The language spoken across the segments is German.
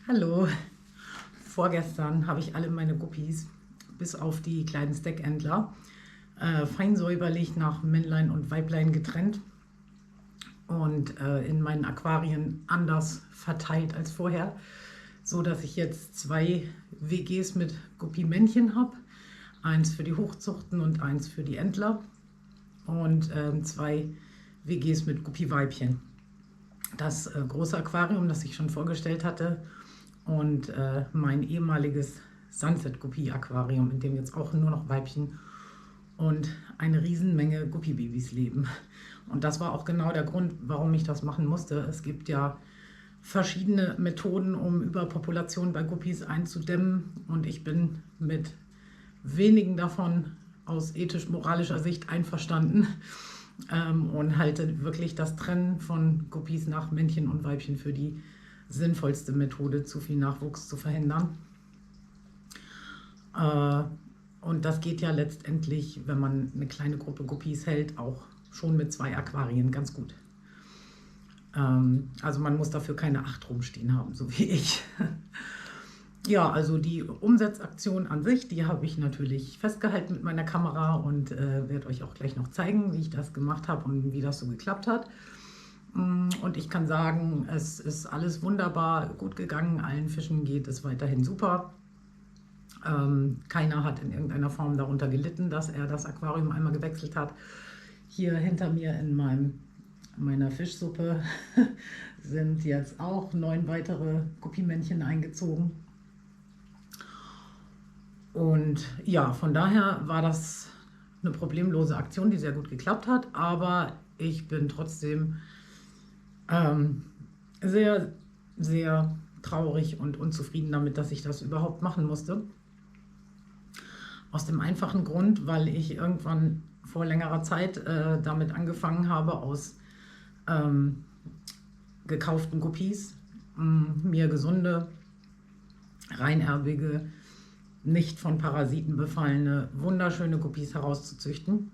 Hallo, vorgestern habe ich alle meine Guppies, bis auf die kleinen Steckentler, fein säuberlich nach Männlein und Weiblein getrennt und in meinen Aquarien anders verteilt als vorher, so dass ich jetzt zwei WGs mit Guppi-Männchen habe, eins für die Hochzuchten und eins für die Entler und zwei WGs mit Guppi-Weibchen. Das große Aquarium, das ich schon vorgestellt hatte, und mein ehemaliges Sunset-Guppy-Aquarium, in dem jetzt auch nur noch Weibchen und eine Riesenmenge Guppy-Babys leben. Und das war auch genau der Grund, warum ich das machen musste. Es gibt ja verschiedene Methoden, um Überpopulation bei Guppies einzudämmen, und ich bin mit wenigen davon aus ethisch-moralischer Sicht einverstanden und halte wirklich das Trennen von Guppies nach Männchen und Weibchen für die sinnvollste Methode, zu viel Nachwuchs zu verhindern. Und das geht ja letztendlich, wenn man eine kleine Gruppe Guppies hält, auch schon mit 2 Aquarien ganz gut. Also man muss dafür keine 8 rumstehen haben, so wie ich. Ja, also die Umsetzaktion an sich, die habe ich natürlich festgehalten mit meiner Kamera und werde euch auch gleich noch zeigen, wie ich das gemacht habe und wie das so geklappt hat. Und ich kann sagen, es ist alles wunderbar gut gegangen, allen Fischen geht es weiterhin super. Keiner hat in irgendeiner Form darunter gelitten, dass er das Aquarium einmal gewechselt hat. Hier hinter mir in meiner Fischsuppe sind jetzt auch 9 weitere Guppimännchen eingezogen. Und ja, von daher war das eine problemlose Aktion, die sehr gut geklappt hat, aber ich bin trotzdem sehr, sehr traurig und unzufrieden damit, dass ich das überhaupt machen musste. Aus dem einfachen Grund, weil ich irgendwann vor längerer Zeit damit angefangen habe, aus gekauften Guppies mir gesunde, reinerbige, nicht von Parasiten befallene, wunderschöne Guppies herauszuzüchten.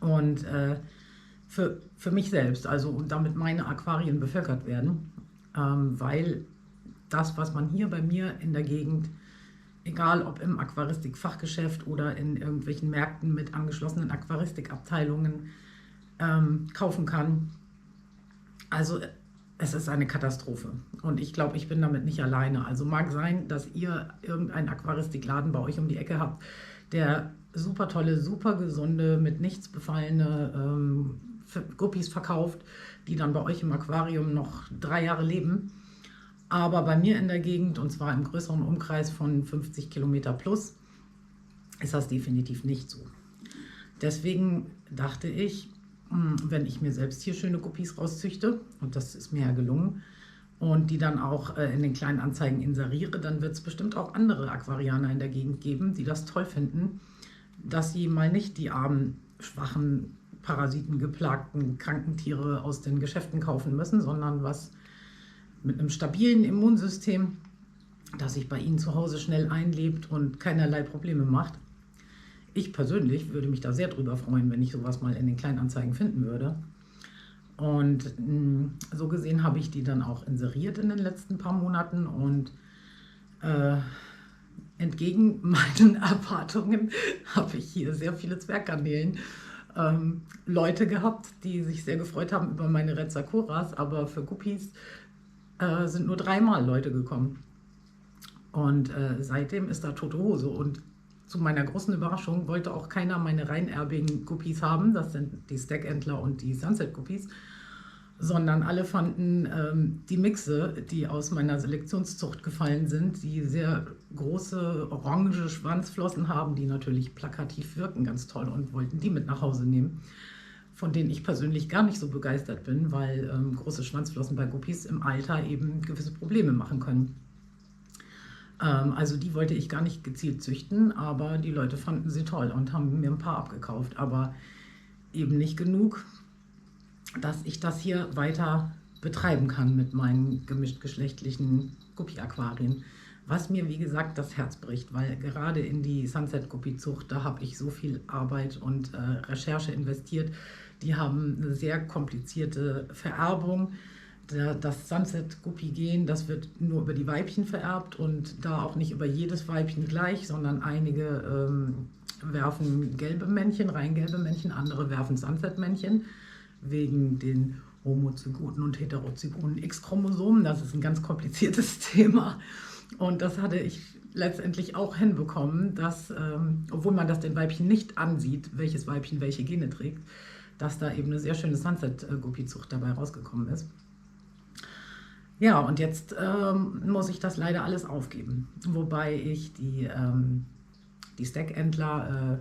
Und für mich selbst, also damit meine Aquarien bevölkert werden, weil das, was man hier bei mir in der Gegend, egal ob im Aquaristik-Fachgeschäft oder in irgendwelchen Märkten mit angeschlossenen Aquaristikabteilungen kaufen kann, also es ist eine Katastrophe. Und ich glaube, ich bin damit nicht alleine. Also mag sein, dass ihr irgendeinen Aquaristikladen bei euch um die Ecke habt, der super tolle, super gesunde, mit nichts befallene Guppies verkauft, die dann bei euch im Aquarium noch 3 Jahre leben. Aber bei mir in der Gegend, und zwar im größeren Umkreis von 50 Kilometer plus, ist das definitiv nicht so. Deswegen dachte ich, wenn ich mir selbst hier schöne Guppies rauszüchte, und das ist mir ja gelungen, und die dann auch in den kleinen Anzeigen inseriere, dann wird es bestimmt auch andere Aquarianer in der Gegend geben, die das toll finden, dass sie mal nicht die armen, schwachen, parasitengeplagten, kranken Tiere aus den Geschäften kaufen müssen, sondern was mit einem stabilen Immunsystem, das sich bei ihnen zu Hause schnell einlebt und keinerlei Probleme macht. Ich persönlich würde mich da sehr drüber freuen, wenn ich sowas mal in den Kleinanzeigen finden würde. Und so gesehen habe ich die dann auch inseriert in den letzten paar Monaten, und entgegen meinen Erwartungen habe ich hier sehr viele Zwerggarnelen Leute gehabt, die sich sehr gefreut haben über meine Red Sakuras, aber für Guppies sind nur 3-mal Leute gekommen. Und seitdem ist da tote Hose, und zu meiner großen Überraschung wollte auch keiner meine reinerbigen Guppies haben, das sind die Steckentler und die Sunset-Guppies, sondern alle fanden die Mixe, die aus meiner Selektionszucht gefallen sind, die sehr große orange Schwanzflossen haben, die natürlich plakativ wirken, ganz toll, und wollten die mit nach Hause nehmen, von denen ich persönlich gar nicht so begeistert bin, weil große Schwanzflossen bei Guppies im Alter eben gewisse Probleme machen können. Also die wollte ich gar nicht gezielt züchten, aber die Leute fanden sie toll und haben mir ein paar abgekauft, aber eben nicht genug, dass ich das hier weiter betreiben kann mit meinen gemischtgeschlechtlichen Guppi-Aquarien. Was mir, wie gesagt, das Herz bricht, weil gerade in die Sunset-Guppi-Zucht, da habe ich so viel Arbeit und Recherche investiert. Die haben eine sehr komplizierte Vererbung. Das Sunset-Guppy-Gen, das wird nur über die Weibchen vererbt und da auch nicht über jedes Weibchen gleich, sondern einige werfen gelbe Männchen, rein gelbe Männchen, andere werfen Sunset-Männchen wegen den homozygoten und heterozygoten X-Chromosomen. Das ist ein ganz kompliziertes Thema und das hatte ich letztendlich auch hinbekommen, dass, obwohl man das den Weibchen nicht ansieht, welches Weibchen welche Gene trägt, dass da eben eine sehr schöne Sunset-Guppy-Zucht dabei rausgekommen ist. Ja, und jetzt muss ich das leider alles aufgeben, wobei ich die Stack-Entler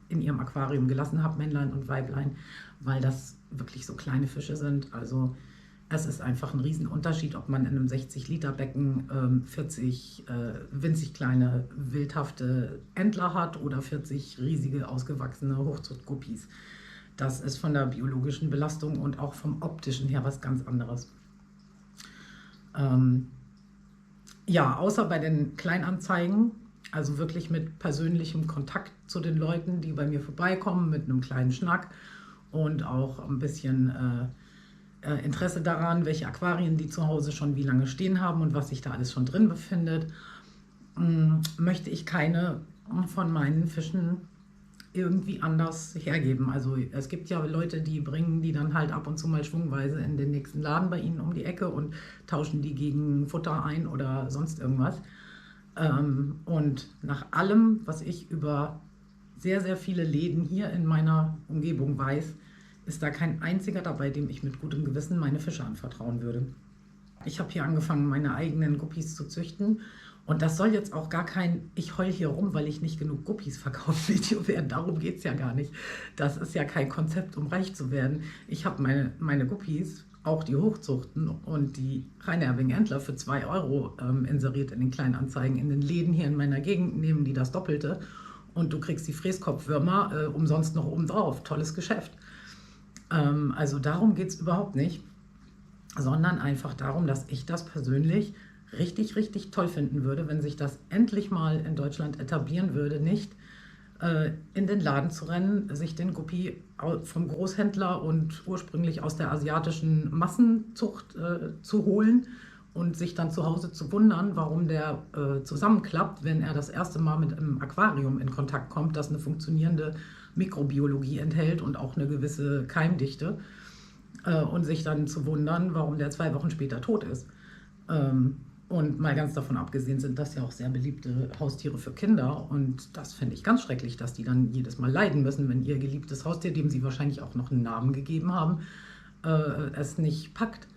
in ihrem Aquarium gelassen habe, Männlein und Weiblein, weil das wirklich so kleine Fische sind. Also es ist einfach ein Riesenunterschied, ob man in einem 60-Liter-Becken 40 winzig kleine, wildhafte Entler hat oder 40 riesige, ausgewachsene Hochzuchtguppies. Das ist von der biologischen Belastung und auch vom optischen her was ganz anderes. Ja, außer bei den Kleinanzeigen, also wirklich mit persönlichem Kontakt zu den Leuten, die bei mir vorbeikommen, mit einem kleinen Schnack und auch ein bisschen Interesse daran, welche Aquarien die zu Hause schon wie lange stehen haben und was sich da alles schon drin befindet, möchte ich keine von meinen Fischen irgendwie anders hergeben. Also es gibt ja Leute, die bringen die dann halt ab und zu mal schwungweise in den nächsten Laden bei ihnen um die Ecke und tauschen die gegen Futter ein oder sonst irgendwas. Und nach allem, was ich über sehr, sehr viele Läden hier in meiner Umgebung weiß, ist da kein einziger dabei, dem ich mit gutem Gewissen meine Fische anvertrauen würde. Ich habe hier angefangen, meine eigenen Guppies zu züchten. Und das soll jetzt auch gar kein "Ich heul hier rum, weil ich nicht genug Guppies verkaufe" Video werden. Darum geht es ja gar nicht. Das ist ja kein Konzept, um reich zu werden. Ich habe meine Guppies, auch die Hochzuchten und die reinerbigen Entler für 2 Euro inseriert in den Kleinanzeigen. In den Läden hier in meiner Gegend nehmen die das Doppelte. Und du kriegst die Fräskopfwürmer umsonst noch oben drauf. Tolles Geschäft. Also darum geht es überhaupt nicht. Sondern einfach darum, dass ich das persönlich richtig, richtig toll finden würde, wenn sich das endlich mal in Deutschland etablieren würde, nicht in den Laden zu rennen, sich den Guppy vom Großhändler und ursprünglich aus der asiatischen Massenzucht zu holen und sich dann zu Hause zu wundern, warum der zusammenklappt, wenn er das erste Mal mit einem Aquarium in Kontakt kommt, das eine funktionierende Mikrobiologie enthält und auch eine gewisse Keimdichte, und sich dann zu wundern, warum der 2 Wochen später tot ist. Und mal ganz davon abgesehen sind das ja auch sehr beliebte Haustiere für Kinder. Und das finde ich ganz schrecklich, dass die dann jedes Mal leiden müssen, wenn ihr geliebtes Haustier, dem sie wahrscheinlich auch noch einen Namen gegeben haben, es nicht packt.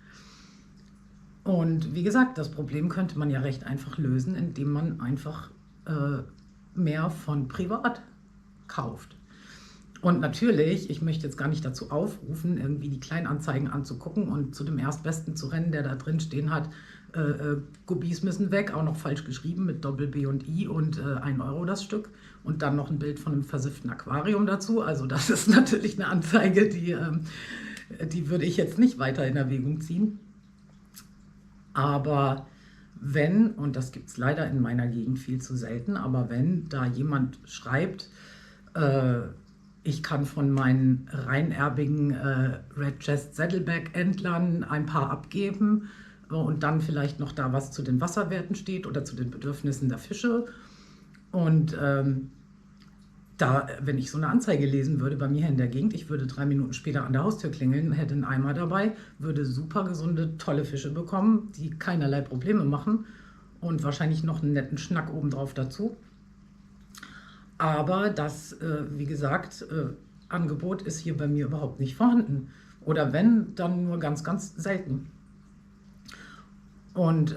Und wie gesagt, das Problem könnte man ja recht einfach lösen, indem man einfach mehr von privat kauft. Und natürlich, ich möchte jetzt gar nicht dazu aufrufen, irgendwie die Kleinanzeigen anzugucken und zu dem Erstbesten zu rennen, der da drin stehen hat, Guppies müssen weg, auch noch falsch geschrieben mit Doppel-B und I und 1 Euro das Stück und dann noch ein Bild von einem versifften Aquarium dazu. Also das ist natürlich eine Anzeige, die würde ich jetzt nicht weiter in Erwägung ziehen. Aber wenn, und das gibt es leider in meiner Gegend viel zu selten, aber wenn da jemand schreibt, ich kann von meinen reinerbigen Red Chest Saddleback Entlern ein paar abgeben und dann vielleicht noch da was zu den Wasserwerten steht oder zu den Bedürfnissen der Fische. Und da, wenn ich so eine Anzeige lesen würde bei mir in der Gegend, ich würde 3 Minuten später an der Haustür klingeln, hätte einen Eimer dabei, würde super gesunde, tolle Fische bekommen, die keinerlei Probleme machen und wahrscheinlich noch einen netten Schnack obendrauf dazu. Aber das, wie gesagt, Angebot ist hier bei mir überhaupt nicht vorhanden. Oder wenn, dann nur ganz, ganz selten. Und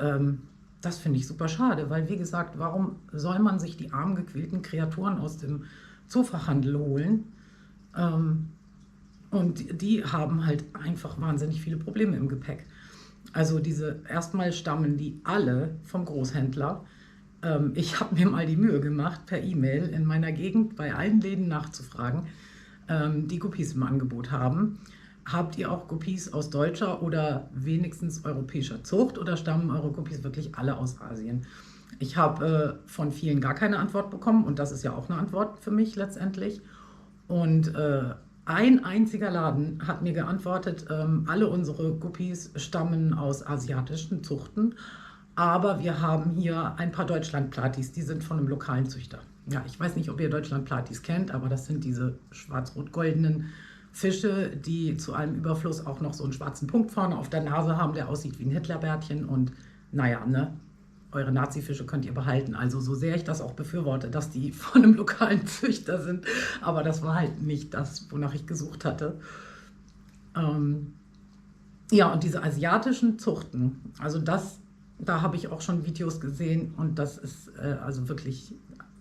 das finde ich super schade, weil, wie gesagt, warum soll man sich die armen, gequälten Kreaturen aus dem Zoofachhandel holen? Und die haben halt einfach wahnsinnig viele Probleme im Gepäck. Also erstmal stammen die alle vom Großhändler. Ich habe mir mal die Mühe gemacht, per E-Mail in meiner Gegend bei allen Läden nachzufragen, die Guppies im Angebot haben. Habt ihr auch Guppies aus deutscher oder wenigstens europäischer Zucht oder stammen eure Guppies wirklich alle aus Asien? Ich habe von vielen gar keine Antwort bekommen und das ist ja auch eine Antwort für mich letztendlich. Und ein einziger Laden hat mir geantwortet, alle unsere Guppies stammen aus asiatischen Zuchten, aber wir haben hier ein paar Deutschlandplatis, die sind von einem lokalen Züchter. Ja, ich weiß nicht, ob ihr Deutschlandplatis kennt, aber das sind diese schwarz-rot-goldenen Fische, die zu allem Überfluss auch noch so einen schwarzen Punkt vorne auf der Nase haben, der aussieht wie ein Hitlerbärtchen. Und naja, ne, eure Nazifische könnt ihr behalten. Also so sehr ich das auch befürworte, dass die von einem lokalen Züchter sind, aber das war halt nicht das, wonach ich gesucht hatte. Ja, und diese asiatischen Zuchten, also da habe ich auch schon Videos gesehen und das ist also wirklich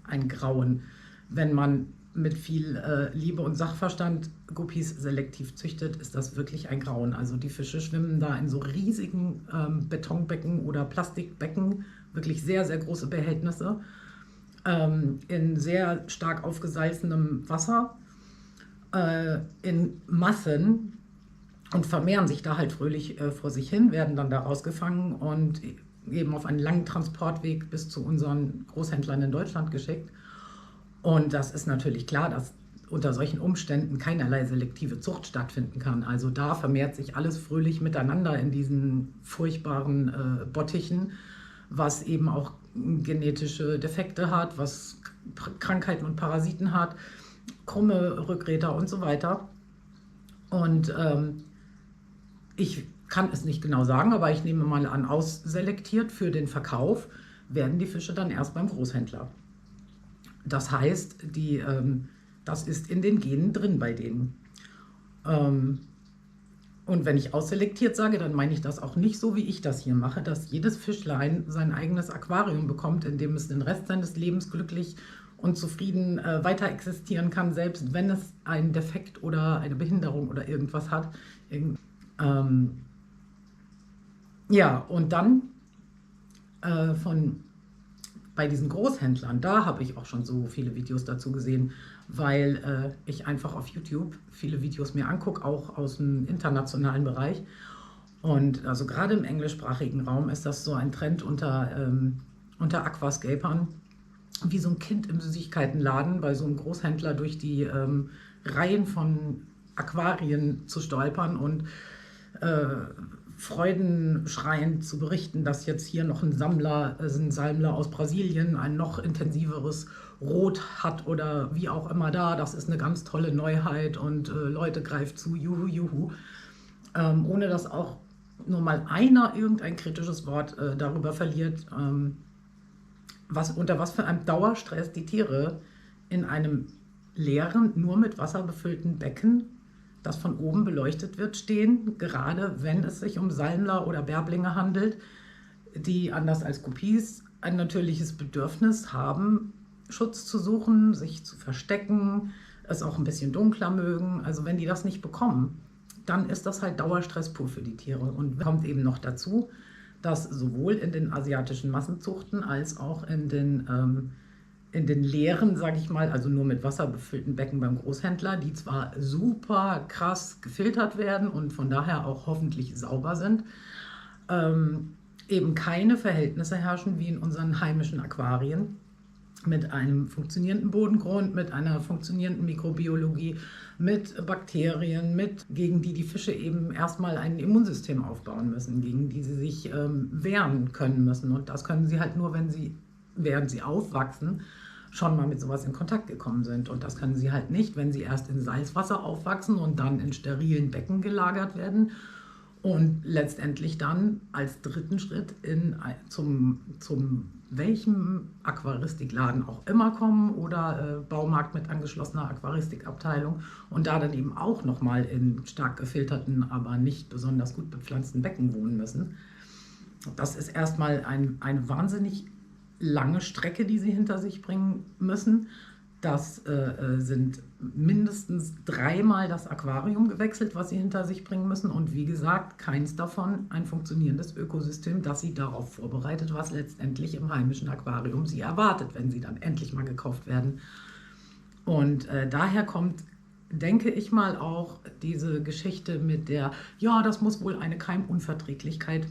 ein Grauen, wenn man mit viel Liebe und Sachverstand Guppies selektiv züchtet, ist das wirklich ein Grauen. Also die Fische schwimmen da in so riesigen Betonbecken oder Plastikbecken, wirklich sehr, sehr große Behältnisse, in sehr stark aufgesalzenem Wasser, in Massen und vermehren sich da halt fröhlich vor sich hin, werden dann da rausgefangen und eben auf einen langen Transportweg bis zu unseren Großhändlern in Deutschland geschickt. Und das ist natürlich klar, dass unter solchen Umständen keinerlei selektive Zucht stattfinden kann. Also da vermehrt sich alles fröhlich miteinander in diesen furchtbaren Bottichen, was eben auch genetische Defekte hat, was Krankheiten und Parasiten hat, krumme Rückgräder und so weiter. Und ich kann es nicht genau sagen, aber ich nehme mal an, ausselektiert für den Verkauf werden die Fische dann erst beim Großhändler. Das heißt, das ist in den Genen drin bei denen. Und wenn ich ausselektiert sage, dann meine ich das auch nicht so, wie ich das hier mache, dass jedes Fischlein sein eigenes Aquarium bekommt, in dem es den Rest seines Lebens glücklich und zufrieden weiter existieren kann, selbst wenn es einen Defekt oder eine Behinderung oder irgendwas hat. Ja, und dann bei diesen Großhändlern, da habe ich auch schon so viele Videos dazu gesehen, weil ich einfach auf YouTube viele Videos mir angucke, auch aus dem internationalen Bereich. Und also gerade im englischsprachigen Raum ist das so ein Trend unter Aquascapern, wie so ein Kind im Süßigkeitenladen bei so einem Großhändler durch die Reihen von Aquarien zu stolpern und freudenschreiend zu berichten, dass jetzt hier noch ein Sammler aus Brasilien ein noch intensiveres Rot hat oder wie auch immer da. Das ist eine ganz tolle Neuheit und Leute, greift zu, juhu, juhu. Ohne dass auch nur mal einer irgendein kritisches Wort darüber verliert, unter was für einem Dauerstress die Tiere in einem leeren, nur mit Wasser befüllten Becken, das von oben beleuchtet wird, stehen, gerade wenn es sich um Salmler oder Bärblinge handelt, die anders als Guppies ein natürliches Bedürfnis haben, Schutz zu suchen, sich zu verstecken, es auch ein bisschen dunkler mögen. Also wenn die das nicht bekommen, dann ist das halt Dauerstress pur für die Tiere. Und kommt eben noch dazu, dass sowohl in den asiatischen Massenzuchten als auch in den leeren, sage ich mal, also nur mit Wasser befüllten Becken beim Großhändler, die zwar super krass gefiltert werden und von daher auch hoffentlich sauber sind, eben keine Verhältnisse herrschen wie in unseren heimischen Aquarien mit einem funktionierenden Bodengrund, mit einer funktionierenden Mikrobiologie, mit Bakterien, gegen die Fische eben erstmal ein Immunsystem aufbauen müssen, gegen die sie sich wehren können müssen. Und das können sie halt nur, während sie aufwachsen, schon mal mit sowas in Kontakt gekommen sind. Und das können sie halt nicht, wenn sie erst in Salzwasser aufwachsen und dann in sterilen Becken gelagert werden und letztendlich dann als dritten Schritt zum welchem Aquaristikladen auch immer kommen oder Baumarkt mit angeschlossener Aquaristikabteilung und da dann eben auch nochmal in stark gefilterten, aber nicht besonders gut bepflanzten Becken wohnen müssen. Das ist erstmal eine wahnsinnig lange Strecke, die sie hinter sich bringen müssen. Das sind mindestens 3-mal das Aquarium gewechselt, was sie hinter sich bringen müssen. Und wie gesagt, keins davon ein funktionierendes Ökosystem, das sie darauf vorbereitet, was letztendlich im heimischen Aquarium sie erwartet, wenn sie dann endlich mal gekauft werden. Und daher kommt, denke ich mal, auch diese Geschichte mit ja, das muss wohl eine Keimunverträglichkeit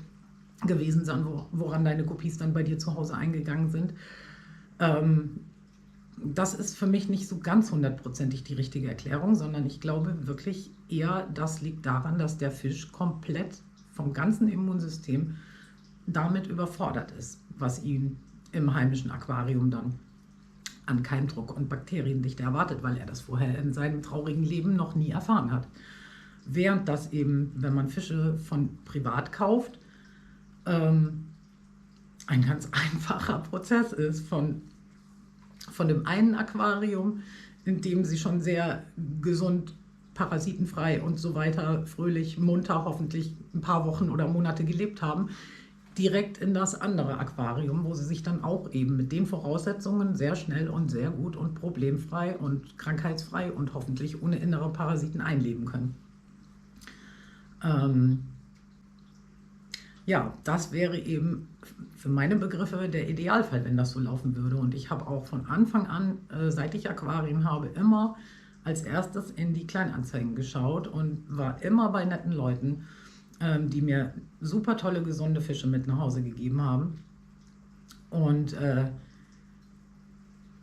gewesen sein, woran deine Guppies dann bei dir zu Hause eingegangen sind. das ist für mich nicht so ganz hundertprozentig die richtige Erklärung, sondern ich glaube wirklich eher, das liegt daran, dass der Fisch komplett vom ganzen Immunsystem damit überfordert ist, was ihn im heimischen Aquarium dann an Keimdruck und Bakteriendichte erwartet, weil er das vorher in seinem traurigen Leben noch nie erfahren hat. Während das eben, wenn man Fische von privat kauft, ein ganz einfacher Prozess ist von dem einen Aquarium, in dem sie schon sehr gesund, parasitenfrei und so weiter, fröhlich, munter, hoffentlich ein paar Wochen oder Monate gelebt haben, direkt in das andere Aquarium, wo sie sich dann auch eben mit den Voraussetzungen sehr schnell und sehr gut und problemfrei und krankheitsfrei und hoffentlich ohne innere Parasiten einleben können. Ja, das wäre eben für meine Begriffe der Idealfall, wenn das so laufen würde. Und ich habe auch von Anfang an, seit ich Aquarien habe, immer als erstes in die Kleinanzeigen geschaut und war immer bei netten Leuten, die mir super tolle, gesunde Fische mit nach Hause gegeben haben. Und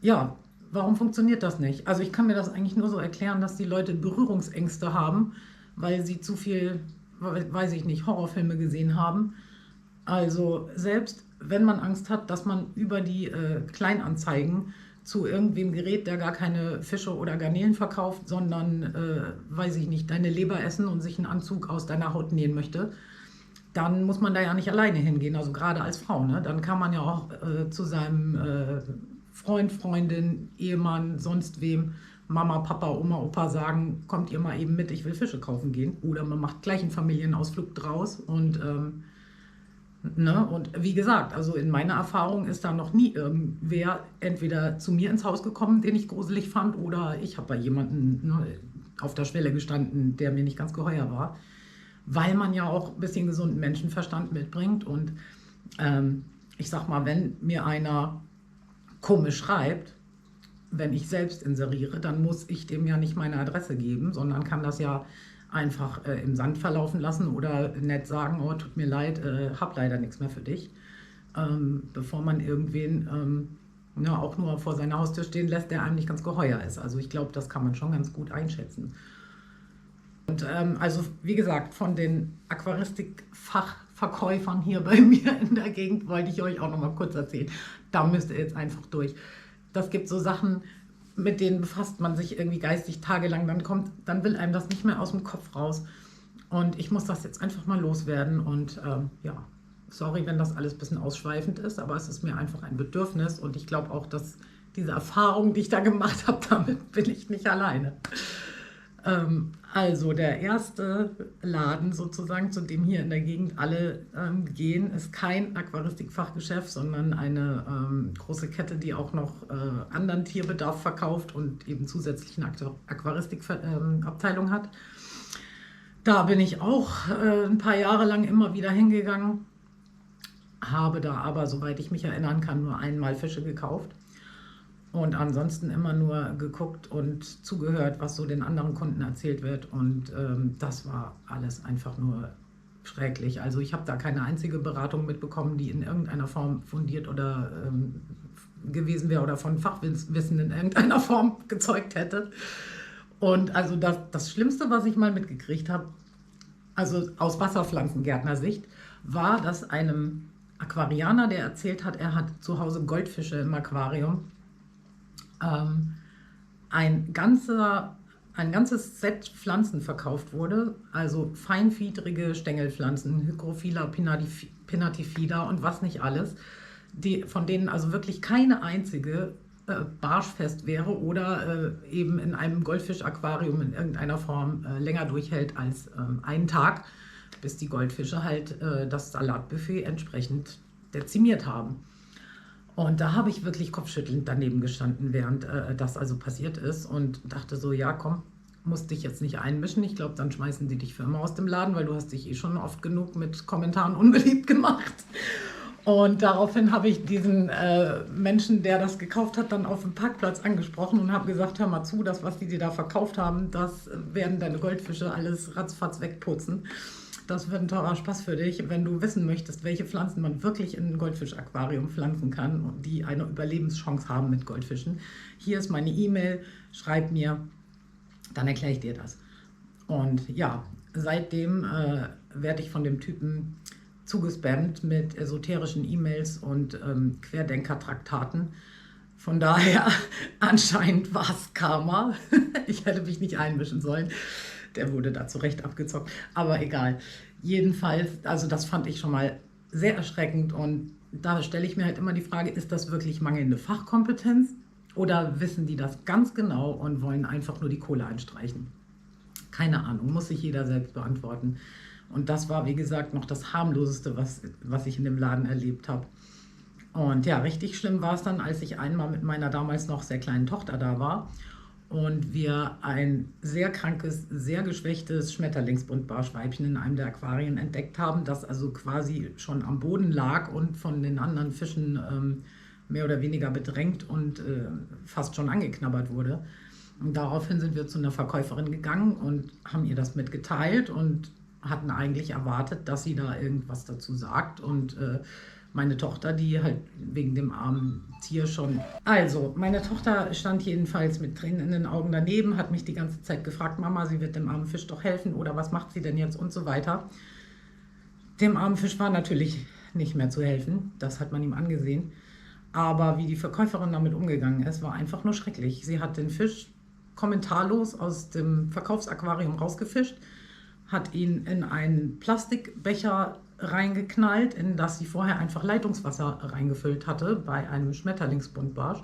ja, warum funktioniert das nicht? Also ich kann mir das eigentlich nur so erklären, dass die Leute Berührungsängste haben, weil sie zu viel, weiß ich nicht, Horrorfilme gesehen haben. Also selbst wenn man Angst hat, dass man über die Kleinanzeigen zu irgendwem gerät, der gar keine Fische oder Garnelen verkauft, sondern, weiß ich nicht, deine Leber essen und sich einen Anzug aus deiner Haut nähen möchte, dann muss man da ja nicht alleine hingehen, also gerade als Frau. Ne? Dann kann man ja auch zu seinem Freund, Freundin, Ehemann, sonst wem, Mama, Papa, Oma, Opa sagen, kommt ihr mal eben mit, ich will Fische kaufen gehen. Oder man macht gleich einen Familienausflug draus und ne? Und wie gesagt, also in meiner Erfahrung ist da noch nie irgendwer entweder zu mir ins Haus gekommen, den ich gruselig fand, oder ich habe bei jemandem, ne, auf der Schwelle gestanden, der mir nicht ganz geheuer war, weil man ja auch ein bisschen gesunden Menschenverstand mitbringt. Und ich sag mal, wenn mir einer komisch schreibt, wenn ich selbst inseriere, dann muss ich dem ja nicht meine Adresse geben, sondern kann das ja einfach im Sand verlaufen lassen oder nett sagen, oh, tut mir leid, hab leider nichts mehr für dich, bevor man irgendwen ja, auch nur vor seiner Haustür stehen lässt, der einem nicht ganz geheuer ist. Also ich glaube, das kann man schon ganz gut einschätzen. Und also wie gesagt, von den Aquaristik-Fachverkäufern hier bei mir in der Gegend wollte ich euch auch noch mal kurz erzählen. Da müsst ihr jetzt einfach durch. Das gibt so Sachen, mit denen befasst man sich irgendwie geistig tagelang, dann will einem das nicht mehr aus dem Kopf raus. Und ich muss das jetzt einfach mal loswerden. Und ja, sorry, wenn das alles ein bisschen ausschweifend ist, aber es ist mir einfach ein Bedürfnis. Und ich glaube auch, dass diese Erfahrung, die ich da gemacht habe, damit bin ich nicht alleine. Also der erste Laden sozusagen, zu dem hier in der Gegend alle gehen, ist kein Aquaristikfachgeschäft, sondern eine große Kette, die auch noch anderen Tierbedarf verkauft und eben zusätzlich eine Aquaristikabteilung hat. Da bin ich auch ein paar Jahre lang immer wieder hingegangen, habe da aber, soweit ich mich erinnern kann, nur einmal Fische gekauft. Und ansonsten immer nur geguckt und zugehört, was so den anderen Kunden erzählt wird. Und das war alles einfach nur schrecklich. Also ich habe da keine einzige Beratung mitbekommen, die in irgendeiner Form fundiert oder gewesen wäre oder von Fachwissen in irgendeiner Form gezeugt hätte. Und also das Schlimmste, was ich mal mitgekriegt habe, also aus Wasserpflanzengärtnersicht, war, dass einem Aquarianer, der erzählt hat, er hat zu Hause Goldfische im Aquarium, ein ganzes Set Pflanzen verkauft wurde, also feinfiedrige Stängelpflanzen, Hygrophila, Pinnatifida und was nicht alles, von denen also wirklich keine einzige barschfest wäre oder eben in einem Goldfisch-Aquarium in irgendeiner Form länger durchhält als einen Tag, bis die Goldfische halt das Salatbuffet entsprechend dezimiert haben. Und da habe ich wirklich kopfschüttelnd daneben gestanden, während das also passiert ist und dachte so, ja komm, musst dich jetzt nicht einmischen. Ich glaube, dann schmeißen die dich für immer aus dem Laden, weil du hast dich eh schon oft genug mit Kommentaren unbeliebt gemacht. Und daraufhin habe ich diesen Menschen, der das gekauft hat, dann auf dem Parkplatz angesprochen und habe gesagt, hör mal zu, das, was die dir da verkauft haben, das werden deine Goldfische alles ratzfatz wegputzen. das wird ein teurer Spaß für dich, wenn du wissen möchtest, welche Pflanzen man wirklich in ein Goldfisch-Aquarium pflanzen kann und die eine Überlebenschance haben mit Goldfischen. Hier ist meine E-Mail, schreib mir, dann erkläre ich dir das. Und ja, seitdem werde ich von dem Typen zugespammt mit esoterischen E-Mails und Querdenker-Traktaten. Von daher, anscheinend war es Karma. Ich hätte mich nicht einmischen sollen. Der wurde da zu Recht abgezockt. Aber egal. Jedenfalls, also das fand ich schon mal sehr erschreckend. Und da stelle ich mir halt immer die Frage, ist das wirklich mangelnde Fachkompetenz? Oder wissen die das ganz genau und wollen einfach nur die Kohle einstreichen? Keine Ahnung, muss sich jeder selbst beantworten. Und das war, wie gesagt, noch das harmloseste, was ich in dem Laden erlebt habe. Und ja, richtig schlimm war es dann, als ich einmal mit meiner damals noch sehr kleinen Tochter da war und wir ein sehr krankes, sehr geschwächtes Schmetterlingsbuntbarschweibchen in einem der Aquarien entdeckt haben, das also quasi schon am Boden lag und von den anderen Fischen mehr oder weniger bedrängt und fast schon angeknabbert wurde. Und daraufhin sind wir zu einer Verkäuferin gegangen und haben ihr das mitgeteilt und hatten eigentlich erwartet, dass sie da irgendwas dazu sagt. Und meine Tochter, die halt wegen dem armen Tier schon... Also, meine Tochter stand jedenfalls mit Tränen in den Augen daneben, hat mich die ganze Zeit gefragt, Mama, sie wird dem armen Fisch doch helfen oder was macht sie denn jetzt und so weiter. Dem armen Fisch war natürlich nicht mehr zu helfen, das hat man ihm angesehen. Aber wie die Verkäuferin damit umgegangen ist, war einfach nur schrecklich. Sie hat den Fisch kommentarlos aus dem Verkaufsaquarium rausgefischt, hat ihn in einen Plastikbecher reingeknallt, in das sie vorher einfach Leitungswasser reingefüllt hatte bei einem Schmetterlingsbuntbarsch.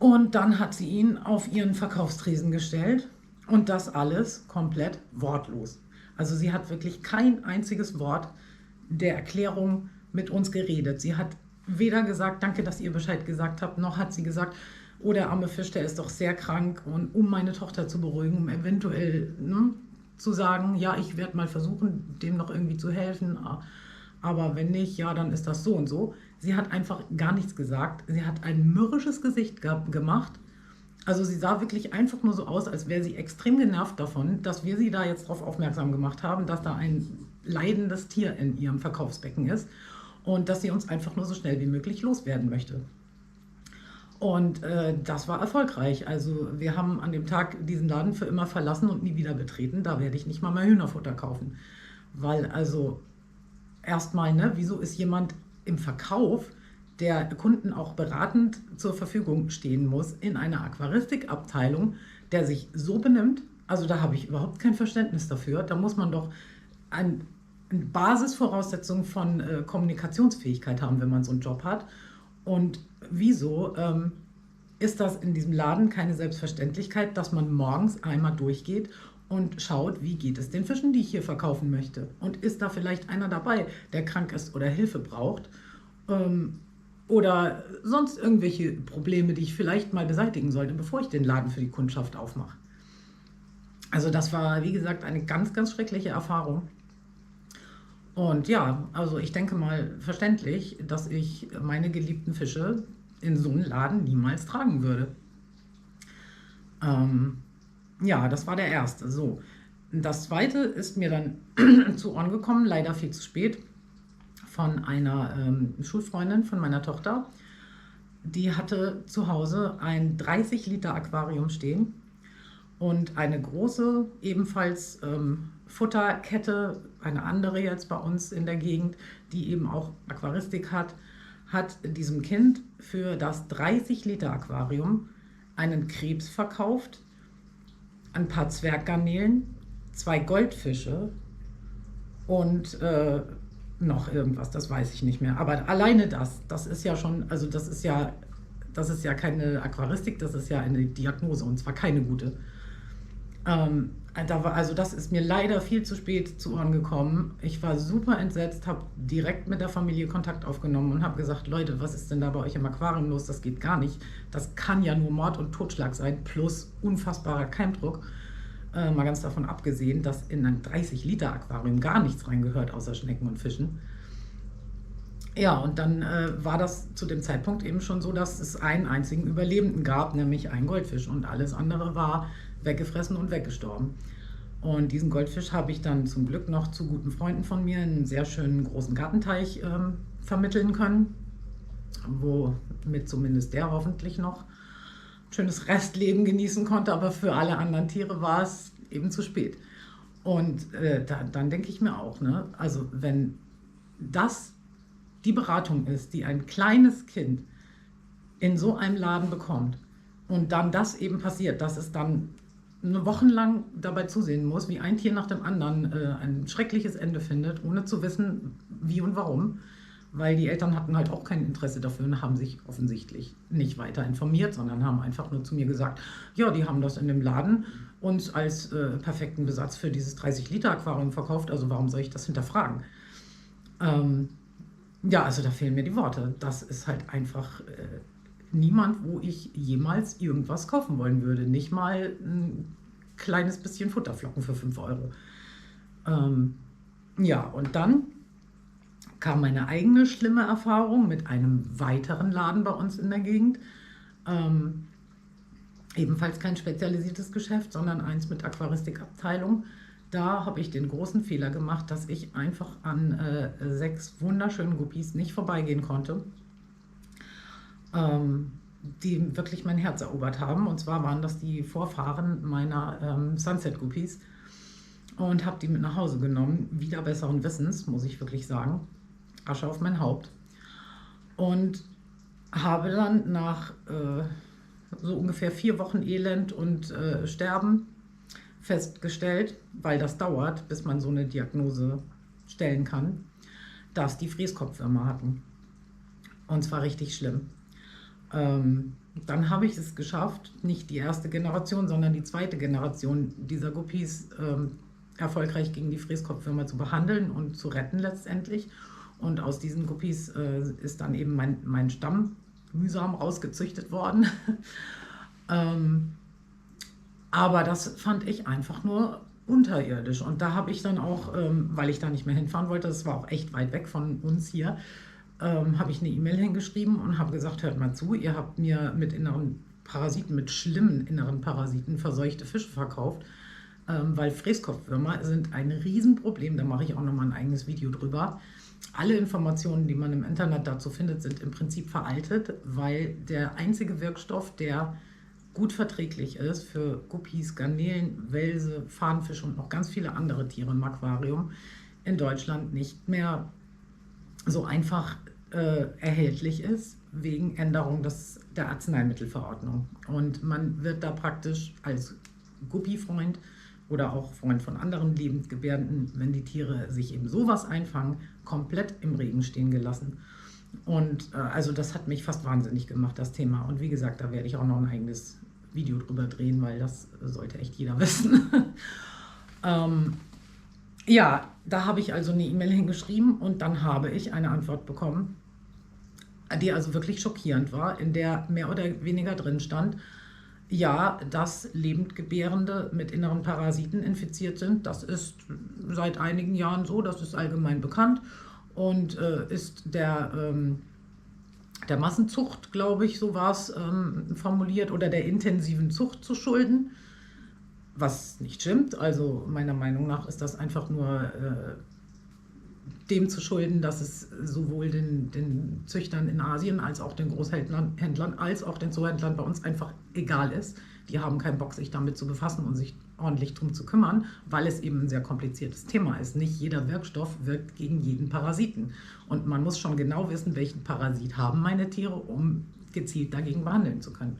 Und dann hat sie ihn auf ihren Verkaufstresen gestellt und das alles komplett wortlos. Also sie hat wirklich kein einziges Wort der Erklärung mit uns geredet. Sie hat weder gesagt, danke, dass ihr Bescheid gesagt habt, noch hat sie gesagt, oh, der arme Fisch, der ist doch sehr krank, und um meine Tochter zu beruhigen, um eventuell zu sagen, ja, ich werde mal versuchen, dem noch irgendwie zu helfen, aber wenn nicht, ja, dann ist das so und so. Sie hat einfach gar nichts gesagt. Sie hat ein mürrisches Gesicht gemacht. Also sie sah wirklich einfach nur so aus, als wäre sie extrem genervt davon, dass wir sie da jetzt darauf aufmerksam gemacht haben, dass da ein leidendes Tier in ihrem Verkaufsbecken ist und dass sie uns einfach nur so schnell wie möglich loswerden möchte. Und das war erfolgreich. Also wir haben an dem Tag diesen Laden für immer verlassen und nie wieder betreten. Da werde ich nicht mal mehr Hühnerfutter kaufen. Weil also erstmal, ne, wieso ist jemand im Verkauf, der Kunden auch beratend zur Verfügung stehen muss, in einer Aquaristikabteilung, der sich so benimmt? Also da habe ich überhaupt kein Verständnis dafür. Da muss man doch eine Basisvoraussetzung von Kommunikationsfähigkeit haben, wenn man so einen Job hat. Und wieso ist das in diesem Laden keine Selbstverständlichkeit, dass man morgens einmal durchgeht und schaut, wie geht es den Fischen, die ich hier verkaufen möchte? Und ist da vielleicht einer dabei, der krank ist oder Hilfe braucht? Oder sonst irgendwelche Probleme, die ich vielleicht mal beseitigen sollte, bevor ich den Laden für die Kundschaft aufmache? Also das war, wie gesagt, eine ganz, ganz schreckliche Erfahrung. Und ja, also ich denke mal verständlich, dass ich meine geliebten Fische in so einen Laden niemals tragen würde. Ja, das war der erste. So, das zweite ist mir dann zu Ohren gekommen, leider viel zu spät, von einer Schulfreundin von meiner Tochter. Die hatte zu Hause ein 30-Liter-Aquarium stehen und eine große, ebenfalls Futterkette, eine andere jetzt bei uns in der Gegend, die eben auch Aquaristik hat diesem Kind für das 30-Liter-Aquarium einen Krebs verkauft, ein paar Zwerggarnelen, 2 Goldfische und noch irgendwas, das weiß ich nicht mehr. Aber alleine das ist ja schon, also das ist ja keine Aquaristik, das ist ja eine Diagnose und zwar keine gute. Also das ist mir leider viel zu spät zu Ohren gekommen. Ich war super entsetzt, habe direkt mit der Familie Kontakt aufgenommen und habe gesagt, Leute, was ist denn da bei euch im Aquarium los? Das geht gar nicht. Das kann ja nur Mord und Totschlag sein, plus unfassbarer Keimdruck. Mal ganz davon abgesehen, dass in ein 30-Liter-Aquarium gar nichts reingehört, außer Schnecken und Fischen. Ja, und dann war das zu dem Zeitpunkt eben schon so, dass es einen einzigen Überlebenden gab, nämlich einen Goldfisch. Und alles andere war weggefressen und weggestorben. Und diesen Goldfisch habe ich dann zum Glück noch zu guten Freunden von mir in einen sehr schönen großen Gartenteich vermitteln können, womit zumindest der hoffentlich noch ein schönes Restleben genießen konnte, aber für alle anderen Tiere war es eben zu spät. Und dann denke ich mir auch, ne, also wenn das die Beratung ist, die ein kleines Kind in so einem Laden bekommt und dann das eben passiert, dass es dann wochenlang dabei zusehen muss, wie ein Tier nach dem anderen ein schreckliches Ende findet, ohne zu wissen, wie und warum, weil die Eltern hatten halt auch kein Interesse dafür und haben sich offensichtlich nicht weiter informiert, sondern haben einfach nur zu mir gesagt, ja, die haben das in dem Laden uns als perfekten Besatz für dieses 30-Liter-Aquarium verkauft, also warum soll ich das hinterfragen? Ja, also da fehlen mir die Worte. Das ist halt einfach niemand, wo ich jemals irgendwas kaufen wollen würde. Nicht mal ein kleines bisschen Futterflocken für 5 Euro. Ja, und dann kam meine eigene schlimme Erfahrung mit einem weiteren Laden bei uns in der Gegend. Ebenfalls kein spezialisiertes Geschäft, sondern eins mit Aquaristikabteilung. Da habe ich den großen Fehler gemacht, dass ich einfach an 6 wunderschönen Guppies nicht vorbeigehen konnte, die wirklich mein Herz erobert haben. Und zwar waren das die Vorfahren meiner Sunset Guppies und habe die mit nach Hause genommen, wieder besseren Wissens, muss ich wirklich sagen. Asche auf mein Haupt. Und habe dann nach so ungefähr 4 Wochen Elend und Sterben festgestellt, weil das dauert, bis man so eine Diagnose stellen kann, dass die Fräskopfwürmer hatten. Und zwar richtig schlimm. Dann habe ich es geschafft, nicht die erste Generation, sondern die zweite Generation dieser Guppies erfolgreich gegen die Fräskopfwürmer zu behandeln und zu retten letztendlich. Und aus diesen Guppies ist dann eben mein Stamm mühsam rausgezüchtet worden. Aber das fand ich einfach nur unterirdisch. Und da habe ich dann auch, weil ich da nicht mehr hinfahren wollte, das war auch echt weit weg von uns hier, habe ich eine E-Mail hingeschrieben und habe gesagt, hört mal zu, ihr habt mir mit inneren Parasiten, mit schlimmen inneren Parasiten verseuchte Fische verkauft, weil Fräskopfwürmer sind ein Riesenproblem, da mache ich auch nochmal ein eigenes Video drüber. Alle Informationen, die man im Internet dazu findet, sind im Prinzip veraltet, weil der einzige Wirkstoff, der gut verträglich ist für Guppies, Garnelen, Welse, Fahnenfische und noch ganz viele andere Tiere im Aquarium, in Deutschland nicht mehr so einfach erhältlich ist, wegen Änderung der Arzneimittelverordnung. Und man wird da praktisch als Guppy-Freund oder auch Freund von anderen Lebendgebärenden, wenn die Tiere sich eben sowas einfangen, komplett im Regen stehen gelassen. Und also das hat mich fast wahnsinnig gemacht, das Thema. Und wie gesagt, da werde ich auch noch ein eigenes Video drüber drehen, weil das sollte echt jeder wissen. Ja, da habe ich also eine E-Mail hingeschrieben und dann habe ich eine Antwort bekommen, die also wirklich schockierend war, in der mehr oder weniger drin stand, ja, dass Lebendgebärende mit inneren Parasiten infiziert sind. Das ist seit einigen Jahren so, das ist allgemein bekannt und ist der Massenzucht, glaube ich, so war es formuliert, oder der intensiven Zucht zu schulden, was nicht stimmt. Also meiner Meinung nach ist das einfach nur dem zu schulden, dass es sowohl den Züchtern in Asien als auch den Großhändlern als auch den Zoohändlern bei uns einfach egal ist. Die haben keinen Bock, sich damit zu befassen und sich ordentlich drum zu kümmern, weil es eben ein sehr kompliziertes Thema ist. Nicht jeder Wirkstoff wirkt gegen jeden Parasiten. Und man muss schon genau wissen, welchen Parasit haben meine Tiere, um gezielt dagegen behandeln zu können.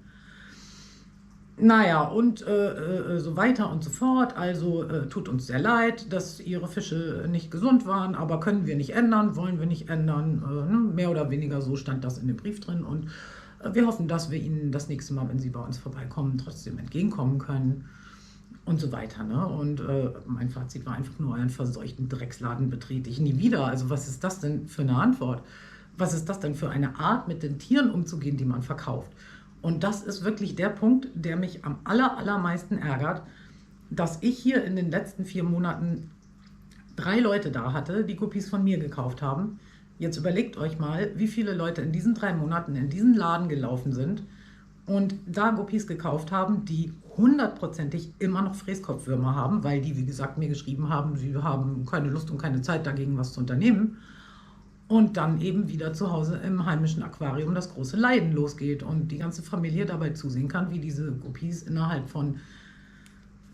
Naja, und so weiter und so fort. Also tut uns sehr leid, dass Ihre Fische nicht gesund waren, aber können wir nicht ändern, wollen wir nicht ändern. Ne? Mehr oder weniger so stand das in dem Brief drin. Und wir hoffen, dass wir Ihnen das nächste Mal, wenn Sie bei uns vorbeikommen, trotzdem entgegenkommen können. Und so weiter. Ne? Und mein Fazit war einfach nur, euren verseuchten Drecksladen betrete ich nie wieder. Also was ist das denn für eine Antwort? Was ist das denn für eine Art, mit den Tieren umzugehen, die man verkauft? Und das ist wirklich der Punkt, der mich am allermeisten ärgert, dass ich hier in den letzten 4 Monaten 3 Leute da hatte, die Guppies von mir gekauft haben. Jetzt überlegt euch mal, wie viele Leute in diesen 3 Monaten in diesen Laden gelaufen sind und da Guppies gekauft haben, die hundertprozentig immer noch Fräskopfwürmer haben, weil die, wie gesagt, mir geschrieben haben, sie haben keine Lust und keine Zeit dagegen was zu unternehmen. Und dann eben wieder zu Hause im heimischen Aquarium das große Leiden losgeht und die ganze Familie dabei zusehen kann, wie diese Guppies innerhalb von,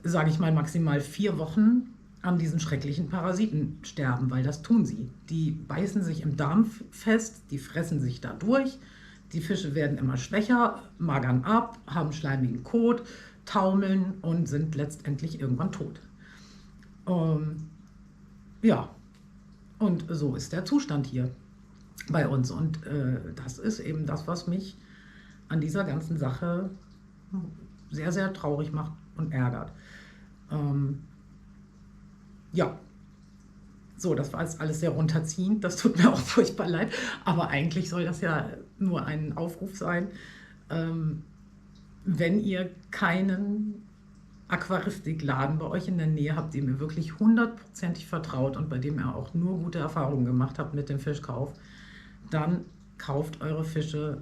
sage ich mal, maximal 4 Wochen an diesen schrecklichen Parasiten sterben, weil das tun sie. Die beißen sich im Darm fest, die fressen sich da durch, die Fische werden immer schwächer, magern ab, haben schleimigen Kot, taumeln und sind letztendlich irgendwann tot. Ja, und so ist der Zustand hier bei uns. Und das ist eben das, was mich an dieser ganzen Sache sehr, sehr traurig macht und ärgert. Ja, so, das war jetzt alles sehr runterziehend. Das tut mir auch furchtbar leid. Aber eigentlich soll das ja nur ein Aufruf sein. Wenn ihr keinen Aquaristikladen bei euch in der Nähe habt, dem ihr wirklich hundertprozentig vertraut und bei dem ihr auch nur gute Erfahrungen gemacht habt mit dem Fischkauf, dann kauft eure Fische